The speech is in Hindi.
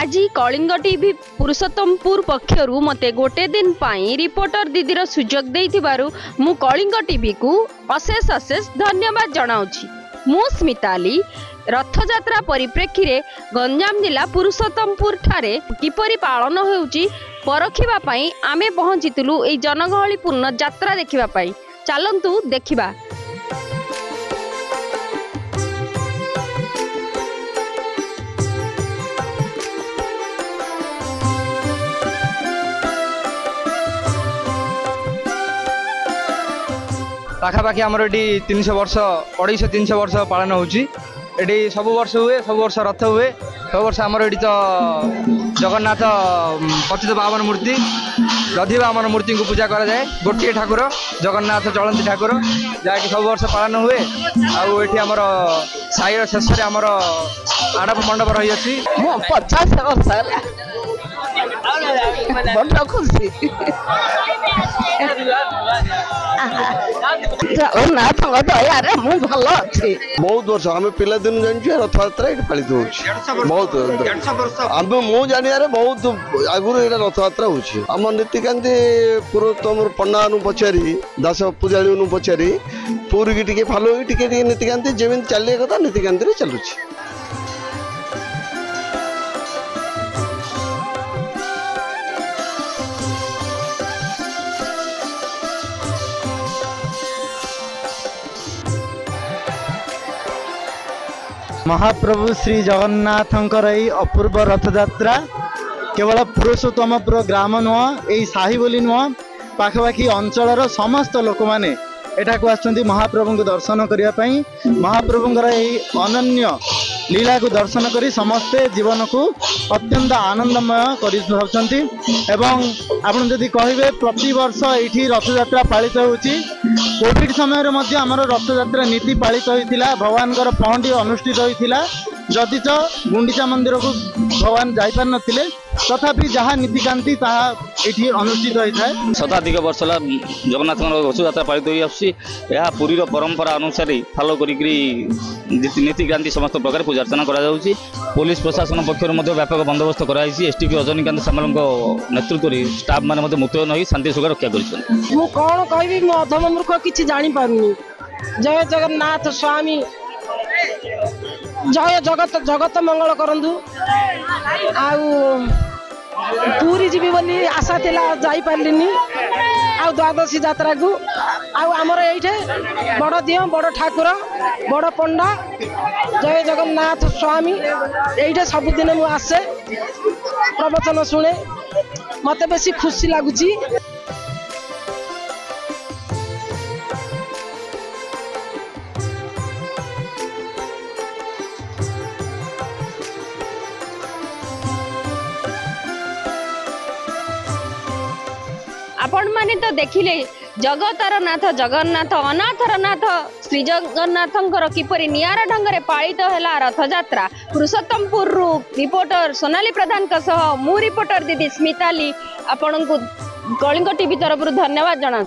आज कलिंग टीवी पुरुषोत्तमपुर पक्षर मते गोटे दिन पाई रिपोर्टर दीदीर सुजोग देइथिबारु मु कलिंग टीवी को अशेष अशेष धन्यवाद जनाउछि। मु स्मिताली रथयात्रा परिप्रेक्षी रे गंजाम जिला पुरुषोत्तमपुर ठारे किपरि पालन होउछि परखिबा पई आमे पहुंचितलु एई जनगहलीपूर्ण यात्रा देखिबा पई। चलंतु देखिबा। पाखापाखि आमर ये 300 वर्ष 250-300 वर्ष पालन होची। सब वर्ष हुए, सब वर्ष रथ हुए, सब वर्ष आमर ये तो जगन्नाथ पतित पावन मूर्ति दधिवा आमर मूर्ति को पूजा करा जाए। गोटे ठाकुर जगन्नाथ चलती ठाकुर जहाँकि सब वर्ष पालन हुए। आठी आमर साईर शेष आमर आड़प मंडप रही अछि। 50 वर्ष खुशी जगन्नाथ दया मु भल अच्छी। बहुत वर्ष आम पिला दिन जानी रथ यात्रा ये पालित हो बहुत मु जानिया बहुत आगुरी रथ यात्रा होम नीतिकांति पुरोत्तम पंडा पचारि दास पूजाड़ी पचारि पूरी की फलो की नीतिकांति जमी चलिए कथा नीतिकांति चलुची। महाप्रभु श्री जगन्नाथंकर यही अपूर्व रथयात्रा केवल पुरुषोत्तमपुर ग्राम नुह यही साही बोली नुह पाखापाखि अंचल समस्त लोक मैंने एठाक आसुँच महाप्रभु को दर्शन करने। महाप्रभुंर यही अनन्य लीला को दर्शन करी समस्ते जीवन को अत्यंत आनंदमय कर एवं जदि कहे प्रति वर्ष ये रथयात्रा पालित होची। कोविड समय आमर रथयात्रा नीति पालित होता भगवान पहंडी अनुष्ठित होता जदि तो गुंडीचा मंदिर को भगवान जापार नथिले तथापि जहाँ नीतिकांति ये अनुष्ठित होता है। शताधिक वर्ष जगन्नाथ रथयात्रा पालित हो पुरी परंपरा अनुसार फॉलो करी नीतिकांति समस्त प्रकार पूजा अर्चना करा जाउछि। पुलिस प्रशासन पक्षर व्यापक बंदोबस्त कराई। एसटीपी रजनीकांत सामल नेतृत्व में स्टाफ मैंने मुतयन हो शांति सुखा रक्षा कर। मु कौन कहबी मु अधम मूर्ख किछि जानि पारुनी। जय जगन्नाथ स्वामी जय जगत जगत मंगल करंदु। पूरी जीवी बोली आशा थिला जाई पारलिनी। द्वादशी यात्रा को आमर ये बड़ दिह बड़ ठाकुर बड़ पंडा जय जगन्नाथ स्वामी ये सबुदिन मु आसे प्रवचन शुणे मत बेसी खुशी लगुच। आपण माने तो देखिले जगतर नाथ जगन्नाथ अनाथर नाथ श्री जगन्नाथंकर किपरि नियारा ढंगरे पालित हैला रथयात्रा। पुरुषोत्तमपुर रिपोर्टर सोनाली प्रधान मु रिपोर्टर दीदी स्मिताली आपण को कलिंग टीवी तरफ धन्यवाद जनाऊँ।